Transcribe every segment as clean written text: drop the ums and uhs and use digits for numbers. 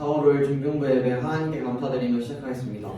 4월 5일 중등부 예배 하나님께 감사드리며 시작하겠습니다.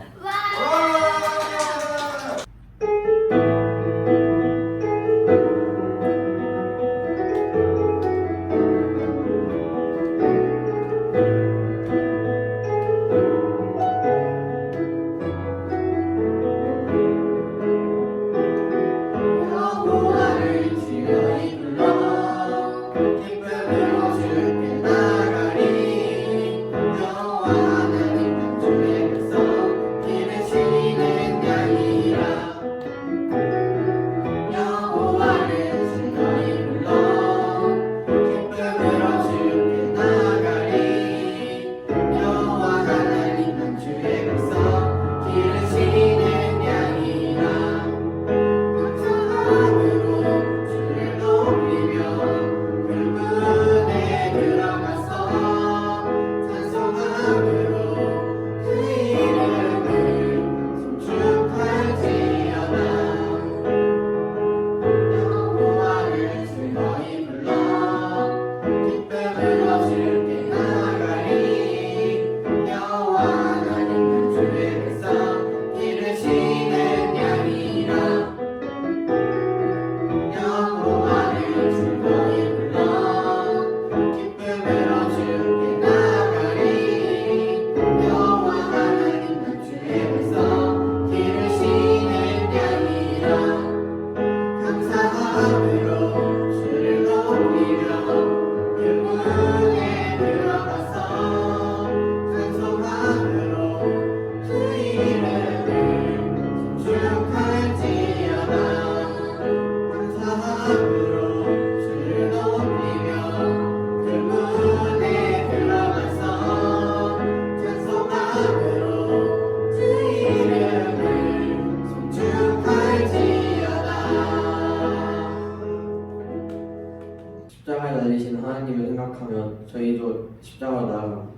십자가에 달리신 하나님을 생각하면 저희도 십자가로 나아갑니다.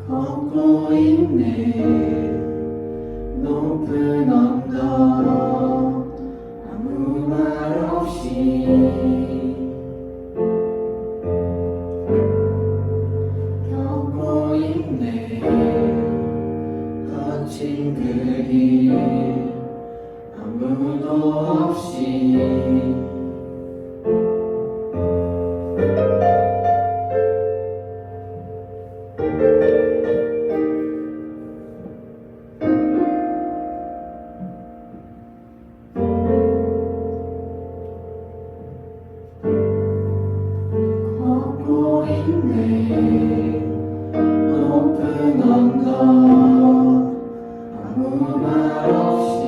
걷고 있네 높은 언덕 아무 말 없이 걷고 있네 거친 그 길 아무도 없이 걷고 있네 높은 언덕 아무 말 없이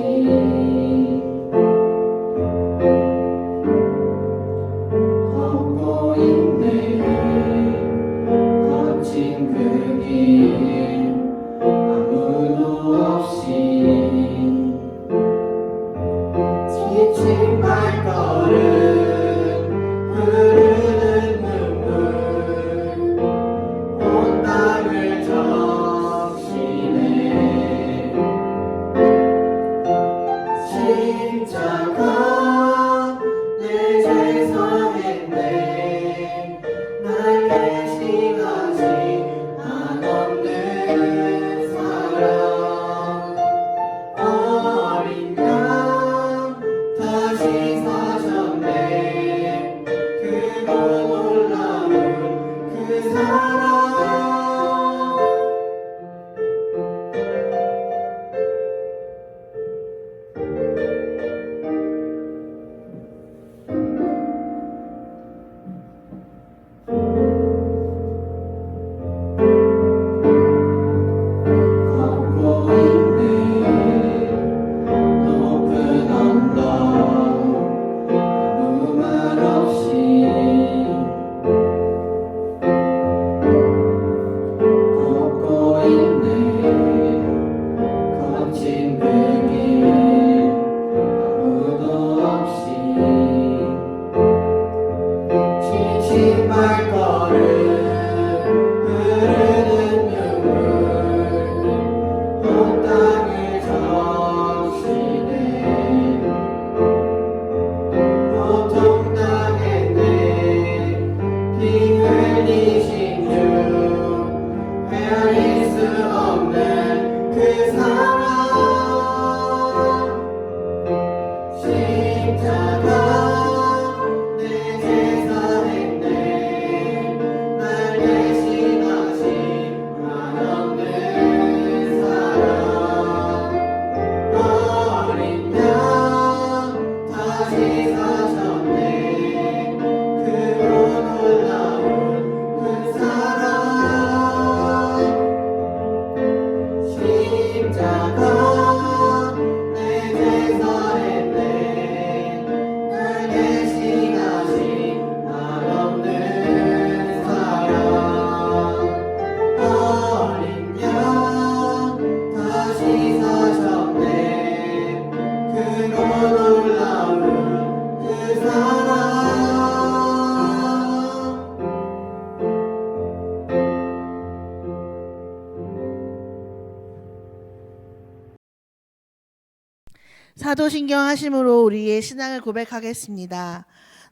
사도신경 하심으로 우리의 신앙을 고백하겠습니다.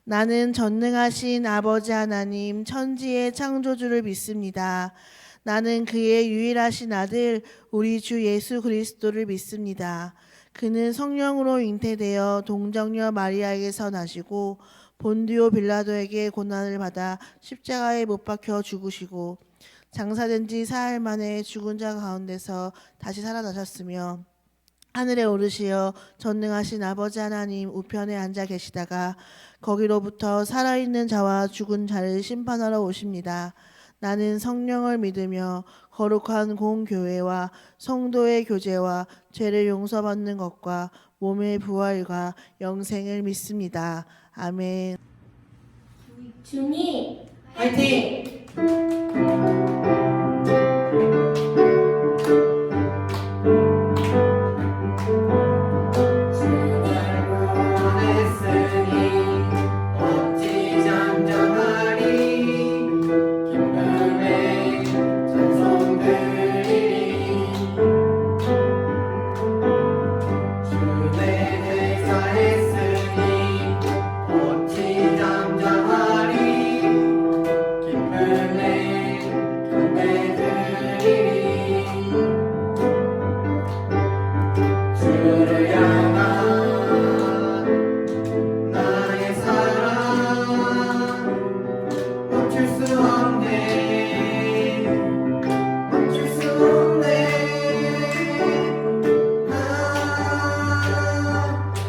나는 전능하신 아버지 하나님 천지의 창조주를 믿습니다. 나는 그의 유일하신 아들 우리 주 예수 그리스도를 믿습니다. 그는 성령으로 잉태되어 동정녀 마리아에게서 나시고 본디오 빌라도에게 고난을 받아 십자가에 못 박혀 죽으시고 장사된 지 사흘 만에 죽은 자 가운데서 다시 살아나셨으며 하늘에 오르시어 전능하신 아버지 하나님 우편에 앉아 계시다가 거기로부터 살아있는 자와 죽은 자를 심판하러 오십니다. 나는 성령을 믿으며 거룩한 공교회와 성도의 교제와 죄를 용서받는 것과 몸의 부활과 영생을 믿습니다. 아멘. 주님 화이팅! 보냈으니 어찌 잠잠하리 기쁨에 찬송 드리리 주의 대사했으니 어찌 잠잠하리 기쁨에 경배 드리리 주를 향한 나의 사랑 멈출 수 없네 멈출 수 없네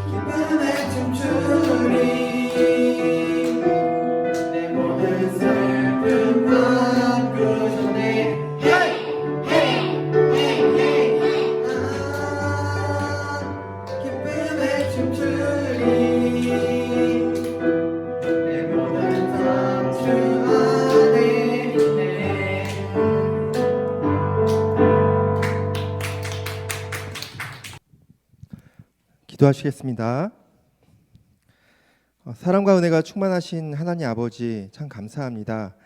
기쁨에 춤추리 내 모든 슬픔 바꾸셨네 헤이 헤이 헤이 헤이 기쁨에 춤추리 내 모든 상처 안에 있네 기도하시겠습니다. 사랑과 은혜가 충만하신 하나님 아버지 참 감사합니다.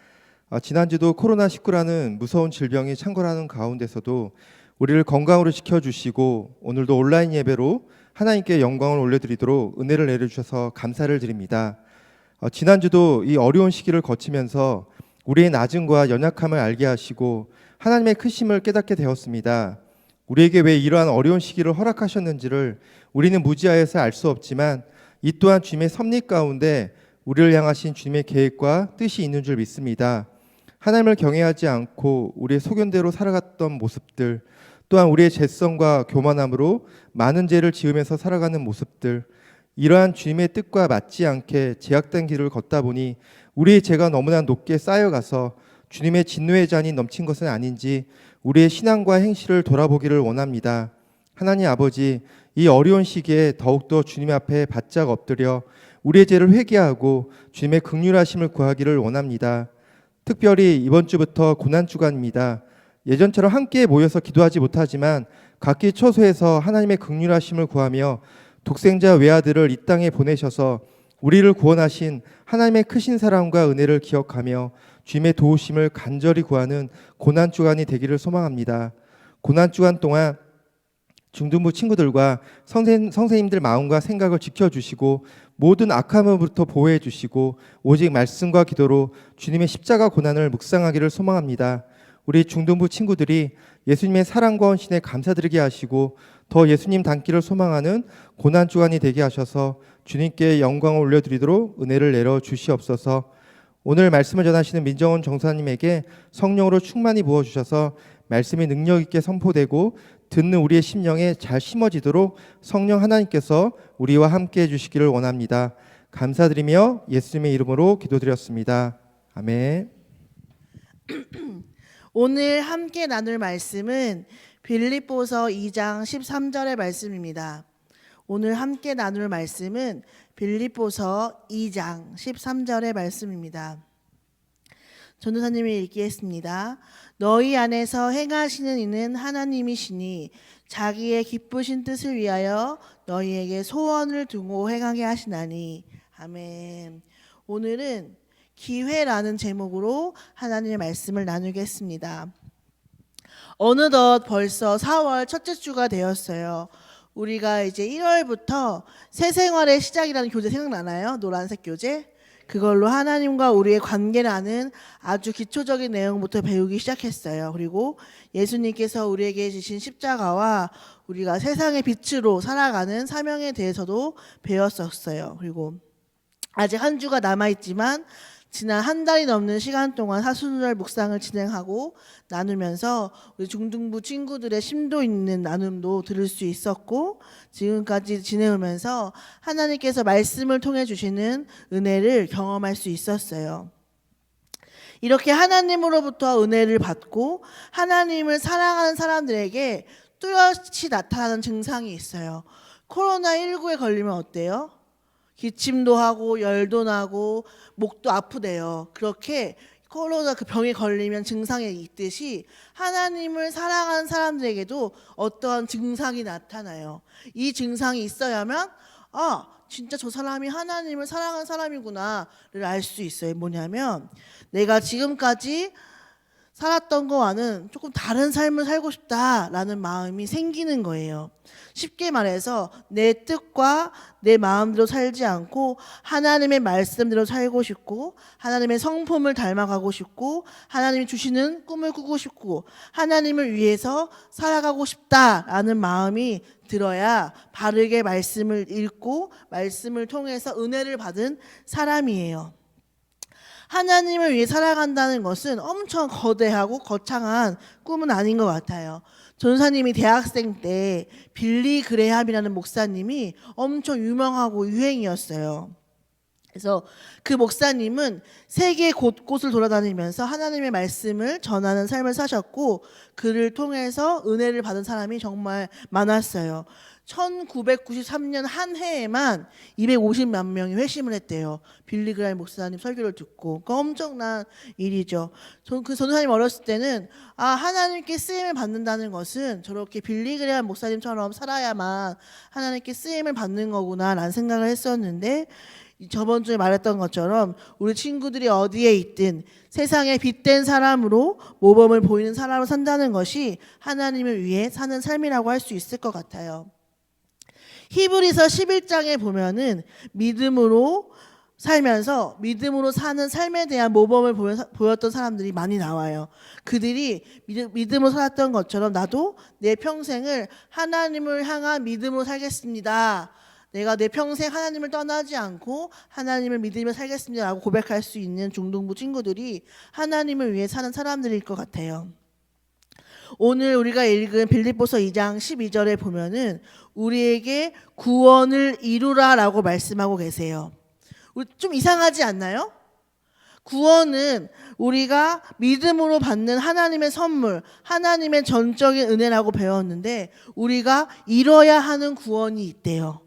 지난주도 코로나19라는 무서운 질병이 창궐하는 가운데서도 우리를 건강으로 지켜주시고 오늘도 온라인 예배로 하나님께 영광을 올려드리도록 은혜를 내려주셔서 감사를 드립니다. 지난주도 이 어려운 시기를 거치면서 우리의 낮음과 연약함을 알게 하시고 하나님의 크심을 깨닫게 되었습니다. 우리에게 왜 이러한 어려운 시기를 허락하셨는지를 우리는 무지하여서 알 수 없지만 이 또한 주님의 섭리 가운데 우리를 향하신 주님의 계획과 뜻이 있는 줄 믿습니다. 하나님을 경외하지 않고 우리의 소견대로 살아갔던 모습들, 또한 우리의 죄성과 교만함으로 많은 죄를 지으면서 살아가는 모습들, 이러한 주님의 뜻과 맞지 않게 제약된 길을 걷다 보니 우리의 죄가 너무나 높게 쌓여가서 주님의 진노의 잔이 넘친 것은 아닌지 우리의 신앙과 행실을 돌아보기를 원합니다. 하나님 아버지, 이 어려운 시기에 더욱더 주님 앞에 바짝 엎드려 우리의 죄를 회개하고 주님의 긍휼하심을 구하기를 원합니다. 특별히 이번 주부터 고난주간입니다. 예전처럼 함께 모여서 기도하지 못하지만 각기 처소에서 하나님의 긍휼하심을 구하며 독생자 외아들을 이 땅에 보내셔서 우리를 구원하신 하나님의 크신 사랑과 은혜를 기억하며 주님의 도우심을 간절히 구하는 고난주간이 되기를 소망합니다. 고난주간 동안 중등부 친구들과 선생님들 마음과 생각을 지켜주시고 모든 악함으로부터 보호해 주시고 오직 말씀과 기도로 주님의 십자가 고난을 묵상하기를 소망합니다. 우리 중등부 친구들이 예수님의 사랑과 헌신에 감사드리게 하시고 더 예수님 닮기를 소망하는 고난주간이 되게 하셔서 주님께 영광을 올려드리도록 은혜를 내려 주시옵소서. 오늘 말씀을 전하시는 민정원 정사님에게 성령으로 충만히 부어주셔서 말씀이 능력 있게 선포되고 듣는 우리의 심령에 잘 심어지도록 성령 하나님께서 우리와 함께 해주시기를 원합니다. 감사드리며 예수님의 이름으로 기도드렸습니다. 아멘. 오늘 함께 나눌 말씀은 빌립보서 2장 13절의 말씀입니다. 오늘 함께 나눌 말씀은 빌립보서 2장 13절의 말씀입니다. 전도사님이 읽겠습니다. 너희 안에서 행하시는 이는 하나님이시니 자기의 기쁘신 뜻을 위하여 너희에게 소원을 두고 행하게 하시나니. 아멘. 오늘은 기회라는 제목으로 하나님의 말씀을 나누겠습니다. 어느덧 벌써 4월 첫째 주가 되었어요. 우리가 이제 1월부터 새 생활의 시작이라는 교재 생각나나요? 노란색 교재? 그걸로 하나님과 우리의 관계라는 아주 기초적인 내용부터 배우기 시작했어요. 그리고 예수님께서 우리에게 주신 십자가와 우리가 세상의 빛으로 살아가는 사명에 대해서도 배웠었어요. 그리고 아직 한 주가 남아있지만 지난 한 달이 넘는 시간 동안 사순절 묵상을 진행하고 나누면서 우리 중등부 친구들의 심도 있는 나눔도 들을 수 있었고, 지금까지 지내오면서 하나님께서 말씀을 통해 주시는 은혜를 경험할 수 있었어요. 이렇게 하나님으로부터 은혜를 받고 하나님을 사랑하는 사람들에게 뚜렷이 나타나는 증상이 있어요. 코로나19에 걸리면 어때요? 기침도 하고 열도 나고 목도 아프대요. 그렇게 코로나 그 병에 걸리면 증상이 있듯이 하나님을 사랑하는 사람들에게도 어떠한 증상이 나타나요. 이 증상이 있어야만 진짜 저 사람이 하나님을 사랑하는 사람이구나를 알 수 있어요. 뭐냐면 내가 지금까지 살았던 거와는 조금 다른 삶을 살고 싶다라는 마음이 생기는 거예요. 쉽게 말해서 내 뜻과 내 마음대로 살지 않고 하나님의 말씀대로 살고 싶고, 하나님의 성품을 닮아가고 싶고, 하나님이 주시는 꿈을 꾸고 싶고, 하나님을 위해서 살아가고 싶다라는 마음이 들어야 바르게 말씀을 읽고 말씀을 통해서 은혜를 받은 사람이에요. 하나님을 위해 살아간다는 것은 엄청 거대하고 거창한 꿈은 아닌 것 같아요. 전사님이 대학생 때 빌리 그레함이라는 목사님이 엄청 유명하고 유행이었어요. 그래서 그 목사님은 세계 곳곳을 돌아다니면서 하나님의 말씀을 전하는 삶을 사셨고, 그를 통해서 은혜를 받은 사람이 정말 많았어요. 1993년 한 해에만 250만 명이 회심을 했대요. 빌리 그레함 목사님 설교를 듣고. 그러니까 엄청난 일이죠. 그 전도사님 어렸을 때는 하나님께 쓰임을 받는다는 것은 저렇게 빌리 그레함 목사님처럼 살아야만 하나님께 쓰임을 받는 거구나라는 생각을 했었는데, 저번 주에 말했던 것처럼 우리 친구들이 어디에 있든 세상에 빛된 사람으로 모범을 보이는 사람으로 산다는 것이 하나님을 위해 사는 삶이라고 할 수 있을 것 같아요. 히브리서 11장에 보면은 믿음으로 살면서 믿음으로 사는 삶에 대한 모범을 보였던 사람들이 많이 나와요. 그들이 믿음으로 살았던 것처럼 나도 내 평생을 하나님을 향한 믿음으로 살겠습니다. 내가 내 평생 하나님을 떠나지 않고 하나님을 믿으며 살겠습니다 라고 고백할 수 있는 중등부 친구들이 하나님을 위해 사는 사람들일 것 같아요. 오늘 우리가 읽은 빌립보서 2장 12절에 보면은 우리에게 구원을 이루라 라고 말씀하고 계세요. 좀 이상하지 않나요? 구원은 우리가 믿음으로 받는 하나님의 선물, 하나님의 전적인 은혜라고 배웠는데 우리가 이뤄야 하는 구원이 있대요.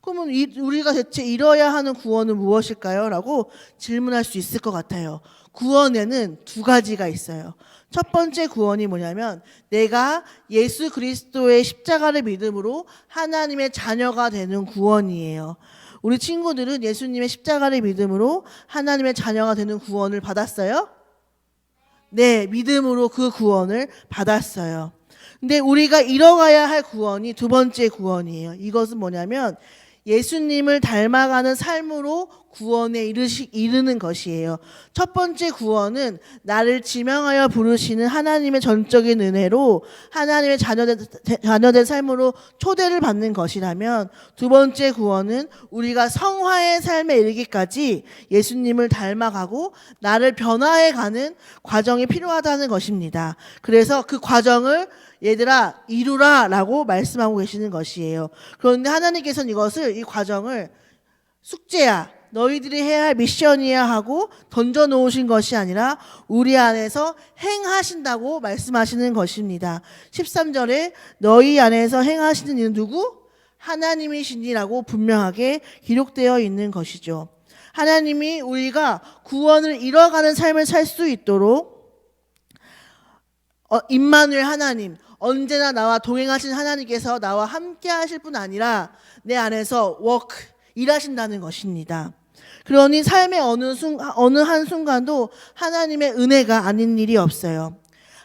그러면 우리가 대체 이뤄야 하는 구원은 무엇일까요? 라고 질문할 수 있을 것 같아요. 구원에는 두 가지가 있어요. 첫 번째 구원이 뭐냐면 내가 예수 그리스도의 십자가를 믿음으로 하나님의 자녀가 되는 구원이에요. 우리 친구들은 예수님의 십자가를 믿음으로 하나님의 자녀가 되는 구원을 받았어요? 네, 믿음으로 그 구원을 받았어요. 근데 우리가 이뤄가야 할 구원이 두 번째 구원이에요. 이것은 뭐냐면 예수님을 닮아가는 삶으로 구원에 이르는 것이에요. 첫 번째 구원은 나를 지명하여 부르시는 하나님의 전적인 은혜로 하나님의 자녀된 삶으로 초대를 받는 것이라면, 두 번째 구원은 우리가 성화의 삶에 이르기까지 예수님을 닮아가고 나를 변화해가는 과정이 필요하다는 것입니다. 그래서 그 과정을 얘들아 이루라 라고 말씀하고 계시는 것이에요. 그런데 하나님께서는 이 과정을 숙제야, 너희들이 해야 할 미션이야 하고 던져놓으신 것이 아니라 우리 안에서 행하신다고 말씀하시는 것입니다. 13절에 너희 안에서 행하시는 이는 누구? 하나님이시니라고 분명하게 기록되어 있는 것이죠. 하나님이 우리가 구원을 이뤄가는 삶을 살 수 있도록 임마누엘 하나님, 언제나 나와 동행하신 하나님께서 나와 함께 하실 뿐 아니라 내 안에서 일하신다는 것입니다. 그러니 삶의 어느 한순간도 하나님의 은혜가 아닌 일이 없어요.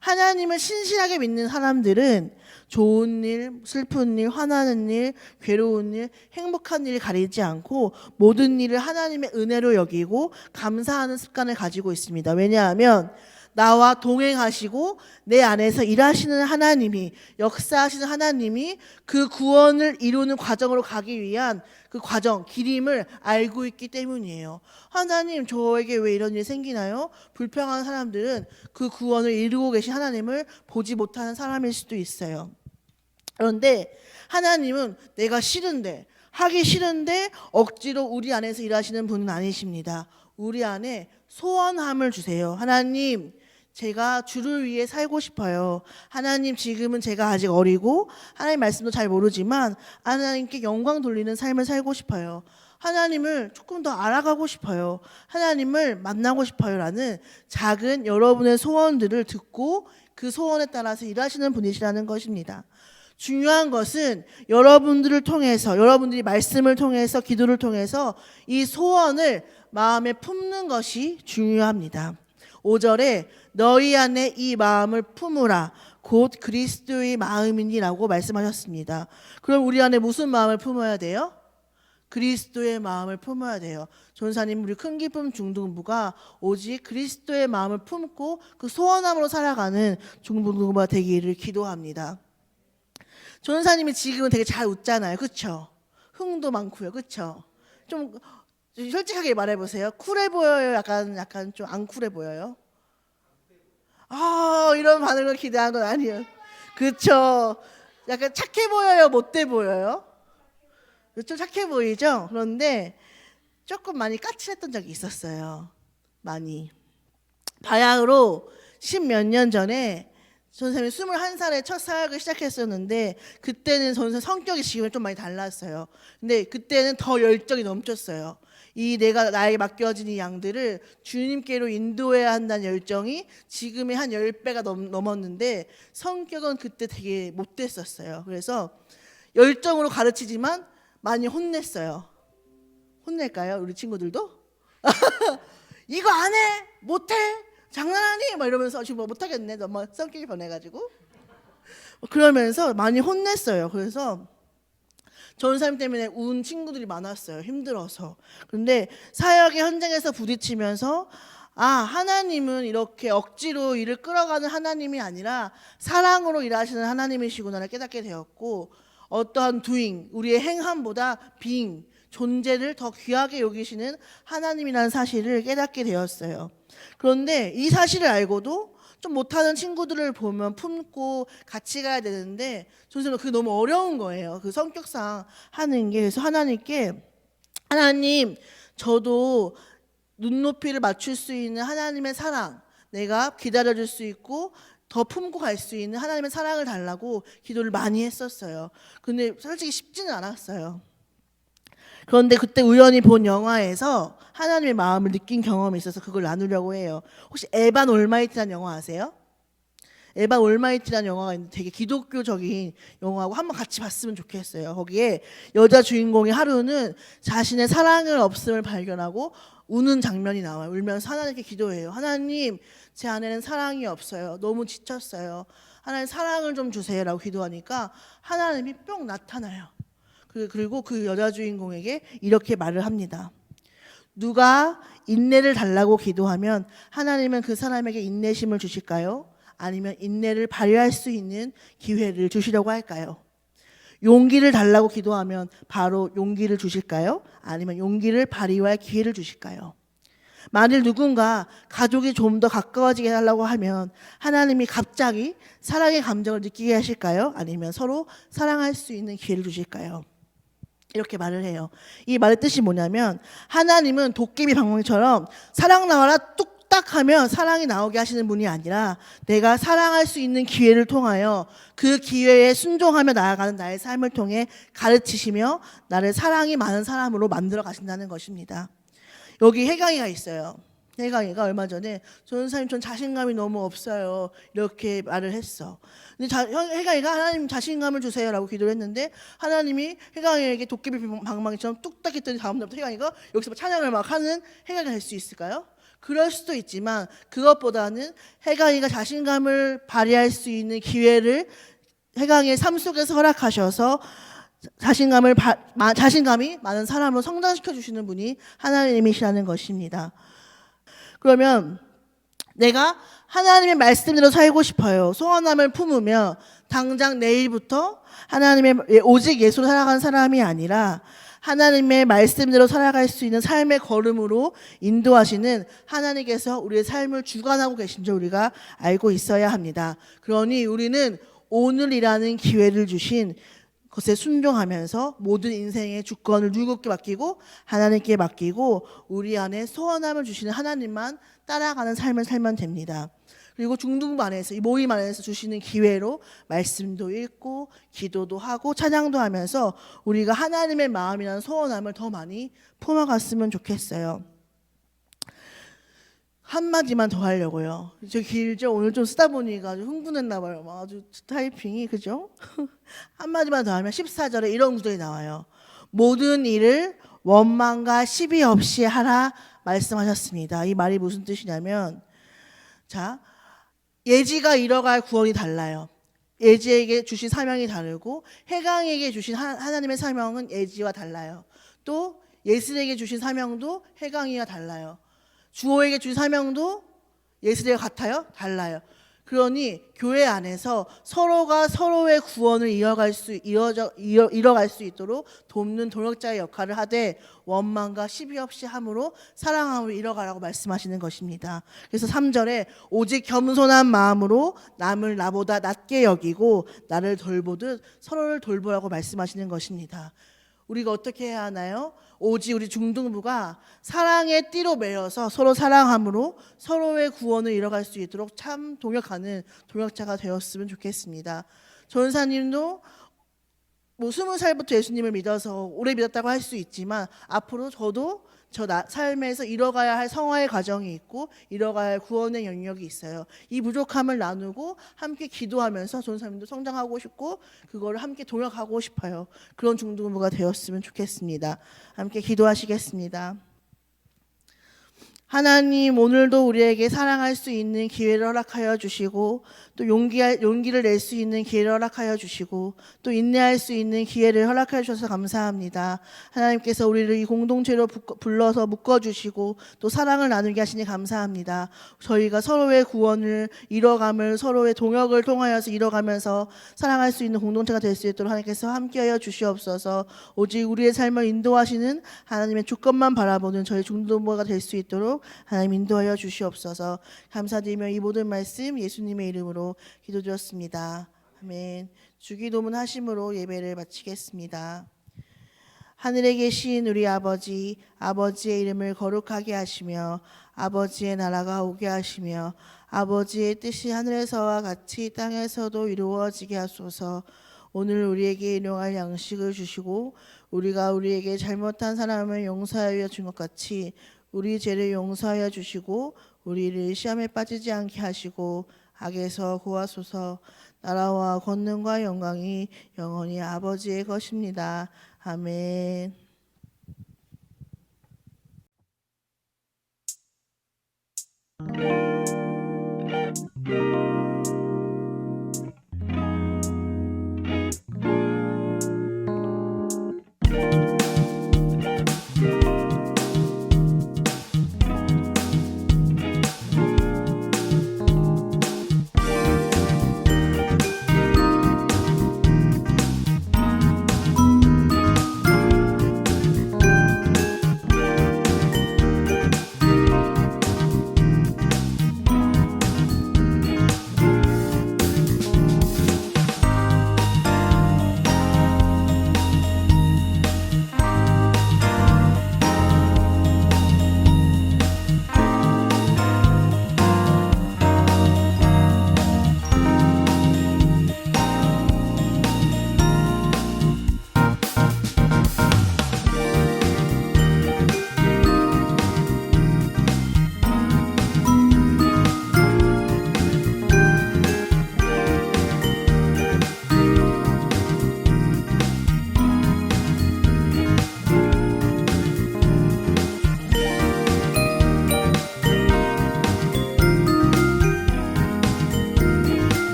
하나님을 신실하게 믿는 사람들은 좋은 일, 슬픈 일, 화나는 일, 괴로운 일, 행복한 일을 가리지 않고 모든 일을 하나님의 은혜로 여기고 감사하는 습관을 가지고 있습니다. 왜냐하면 나와 동행하시고 내 안에서 일하시는 하나님이, 역사하시는 하나님이 그 구원을 이루는 과정으로 가기 위한 그 과정, 길임을 알고 있기 때문이에요. 하나님, 저에게 왜 이런 일이 생기나요? 불평하는 사람들은 그 구원을 이루고 계신 하나님을 보지 못하는 사람일 수도 있어요. 그런데 하나님은 내가 싫은데, 하기 싫은데 억지로 우리 안에서 일하시는 분은 아니십니다. 우리 안에 소원함을 주세요. 하나님, 제가 주를 위해 살고 싶어요. 하나님, 지금은 제가 아직 어리고 하나님 말씀도 잘 모르지만 하나님께 영광 돌리는 삶을 살고 싶어요. 하나님을 조금 더 알아가고 싶어요. 하나님을 만나고 싶어요. 라는 작은 여러분의 소원들을 듣고 그 소원에 따라서 일하시는 분이시라는 것입니다. 중요한 것은 여러분들을 통해서, 여러분들이 말씀을 통해서, 기도를 통해서 이 소원을 마음에 품는 것이 중요합니다. 5절에 너희 안에 이 마음을 품으라 곧 그리스도의 마음이니라고 말씀하셨습니다. 그럼 우리 안에 무슨 마음을 품어야 돼요? 그리스도의 마음을 품어야 돼요. 전사님, 우리 큰 기쁨 중등부가 오직 그리스도의 마음을 품고 그 소원함으로 살아가는 중등부가 되기를 기도합니다. 전사님이 지금은 되게 잘 웃잖아요. 그렇죠? 흥도 많고요. 그렇죠? 좀 솔직하게 말해보세요. 쿨해 보여요? 약간 좀 안 쿨해 보여요? 이런 반응을 기대한 건 아니에요. 그렇죠? 약간 착해 보여요? 못돼 보여요? 좀 착해 보이죠? 그런데 조금 많이 까칠했던 적이 있었어요. 많이. 바야흐로 10몇 년 전에 선생님이 21살에 첫 사역을 시작했었는데 그때는 선생님 성격이 지금은 좀 많이 달랐어요. 근데 그때는 더 열정이 넘쳤어요. 내가 나에게 맡겨진 이 양들을 주님께로 인도해야 한다는 열정이 지금의 한 10배가 넘었는데 성격은 그때 되게 못됐었어요. 그래서 열정으로 가르치지만 많이 혼냈어요. 혼낼까요? 우리 친구들도? 이거 안 해? 못해? 장난하니? 막 이러면서 지금 못하겠네. 너무 성격이 변해가지고. 그러면서 많이 혼냈어요. 그래서 전사님 때문에 운 친구들이 많았어요. 힘들어서. 그런데 사역의 현장에서 부딪히면서 하나님은 이렇게 억지로 일을 끌어가는 하나님이 아니라 사랑으로 일하시는 하나님이시구나를 깨닫게 되었고 어떠한 doing, 우리의 행함보다 being, 존재를 더 귀하게 여기시는 하나님이라는 사실을 깨닫게 되었어요. 그런데 이 사실을 알고도 좀 못하는 친구들을 보면 품고 같이 가야 되는데 선생님은 그게 너무 어려운 거예요. 그 성격상 하는 게. 그래서 하나님께 하나님, 저도 눈높이를 맞출 수 있는 하나님의 사랑, 내가 기다려줄 수 있고 더 품고 갈 수 있는 하나님의 사랑을 달라고 기도를 많이 했었어요. 근데 솔직히 쉽지는 않았어요. 그런데 그때 우연히 본 영화에서 하나님의 마음을 느낀 경험이 있어서 그걸 나누려고 해요. 혹시 에반 올마이트라는 영화 아세요? 에반 올마이트라는 영화가 있는데 되게 기독교적인 영화고 한번 같이 봤으면 좋겠어요. 거기에 여자 주인공이 하루는 자신의 사랑을 없음을 발견하고 우는 장면이 나와요. 울면서 하나님께 기도해요. 하나님, 제 안에는 사랑이 없어요. 너무 지쳤어요. 하나님 사랑을 좀 주세요라고 기도하니까 하나님이 뿅 나타나요. 그리고 그 여자 주인공에게 이렇게 말을 합니다. 누가 인내를 달라고 기도하면 하나님은 그 사람에게 인내심을 주실까요? 아니면 인내를 발휘할 수 있는 기회를 주시려고 할까요? 용기를 달라고 기도하면 바로 용기를 주실까요? 아니면 용기를 발휘할 기회를 주실까요? 만일 누군가 가족이 좀 더 가까워지게 해달라고 하면 하나님이 갑자기 사랑의 감정을 느끼게 하실까요? 아니면 서로 사랑할 수 있는 기회를 주실까요? 이렇게 말을 해요. 이 말의 뜻이 뭐냐면 하나님은 도깨비 방망이처럼 사랑 나와라 뚝딱 하면 사랑이 나오게 하시는 분이 아니라 내가 사랑할 수 있는 기회를 통하여 그 기회에 순종하며 나아가는 나의 삶을 통해 가르치시며 나를 사랑이 많은 사람으로 만들어 가신다는 것입니다. 여기 혜강이가 있어요. 혜강이가 얼마 전에 전사님 전 자신감이 너무 없어요. 이렇게 말을 했어. 근데 혜강이가 하나님 자신감을 주세요라고 기도를 했는데 하나님이 혜강이에게 도깨비 방망이처럼 뚝딱 했더니 다음 날부터 혜강이가 여기서 찬양을 막 하는 혜강이가 될 수 있을까요? 그럴 수도 있지만 그것보다는 혜강이가 자신감을 발휘할 수 있는 기회를 혜강이의 삶 속에서 허락하셔서 자신감이 많은 사람으로 성장시켜 주시는 분이 하나님이시라는 것입니다. 그러면 내가 하나님의 말씀대로 살고 싶어요. 소원함을 품으며 당장 내일부터 하나님의 오직 예수로 살아가는 사람이 아니라 하나님의 말씀대로 살아갈 수 있는 삶의 걸음으로 인도하시는 하나님께서 우리의 삶을 주관하고 계신 줄 우리가 알고 있어야 합니다. 그러니 우리는 오늘이라는 기회를 주신 것에 순종하면서 모든 인생의 주권을 누구께 맡기고 하나님께 맡기고 우리 안에 소원함을 주시는 하나님만 따라가는 삶을 살면 됩니다. 그리고 중등부 안에서 이 모임 안에서 주시는 기회로 말씀도 읽고 기도도 하고 찬양도 하면서 우리가 하나님의 마음이라는 소원함을 더 많이 품어갔으면 좋겠어요. 한마디만 더 하려고요. 저 길죠? 오늘 좀 쓰다 보니까 아주 흥분했나 봐요. 아주 타이핑이 그죠? 한마디만 더 하면 14절에 이런 구절이 나와요. 모든 일을 원망과 시비 없이 하라 말씀하셨습니다. 이 말이 무슨 뜻이냐면 자 예지가 이뤄갈 구원이 달라요. 예지에게 주신 사명이 다르고 혜강에게 주신 하나님의 사명은 예지와 달라요. 또 예슬에게 주신 사명도 혜강이와 달라요. 주호에게 주신 사명도 예슬이와 같아요? 달라요. 그러니 교회 안에서 서로가 서로의 구원을 이뤄갈 수 있도록 돕는 동역자의 역할을 하되 원망과 시비 없이 함으로 사랑함으로 이뤄가라고 말씀하시는 것입니다. 그래서 3절에 오직 겸손한 마음으로 남을 나보다 낮게 여기고 나를 돌보듯 서로를 돌보라고 말씀하시는 것입니다. 우리가 어떻게 해야 하나요? 오직 우리 중등부가 사랑의 띠로 매여서 서로 사랑함으로 서로의 구원을 이뤄갈 수 있도록 참 동역하는 동역자가 되었으면 좋겠습니다. 전사님도 뭐 20살부터 예수님을 믿어서 오래 믿었다고 할 수 있지만 앞으로 저도 삶에서 이뤄가야 할 성화의 과정이 있고 이뤄가야 할 구원의 영역이 있어요. 이 부족함을 나누고 함께 기도하면서 전사님도 성장하고 싶고 그거를 함께 동역하고 싶어요. 그런 중등부가 되었으면 좋겠습니다. 함께 기도하시겠습니다. 하나님 오늘도 우리에게 사랑할 수 있는 기회를 허락하여 주시고 또 용기를 낼 수 있는 기회를 허락하여 주시고 또 인내할 수 있는 기회를 허락하여 주셔서 감사합니다. 하나님께서 우리를 이 공동체로 불러서 묶어주시고 또 사랑을 나누게 하시니 감사합니다. 저희가 서로의 구원을 이뤄감을 서로의 동역을 통하여서 이뤄가면서 사랑할 수 있는 공동체가 될 수 있도록 하나님께서 함께하여 주시옵소서. 오직 우리의 삶을 인도하시는 하나님의 주권만 바라보는 저희 중등부가 될 수 있도록 하나님 인도하여 주시옵소서. 감사드리며 이 모든 말씀 예수님의 이름으로 기도드렸습니다. 아멘. 주기도문 하심으로 예배를 마치겠습니다. 하늘에 계신 우리 아버지, 아버지의 이름을 거룩하게 하시며 아버지의 나라가 오게 하시며 아버지의 뜻이 하늘에서와 같이 땅에서도 이루어지게 하소서. 오늘 우리에게 일용할 양식을 주시고 우리가 우리에게 잘못한 사람을 용서하여 준 것 같이 우리 죄를 용서하여 주시고 우리를 시험에 빠지지 않게 하시고 악에서 구하소서. 나라와 권능과 영광이 영원히 아버지의 것입니다. 아멘.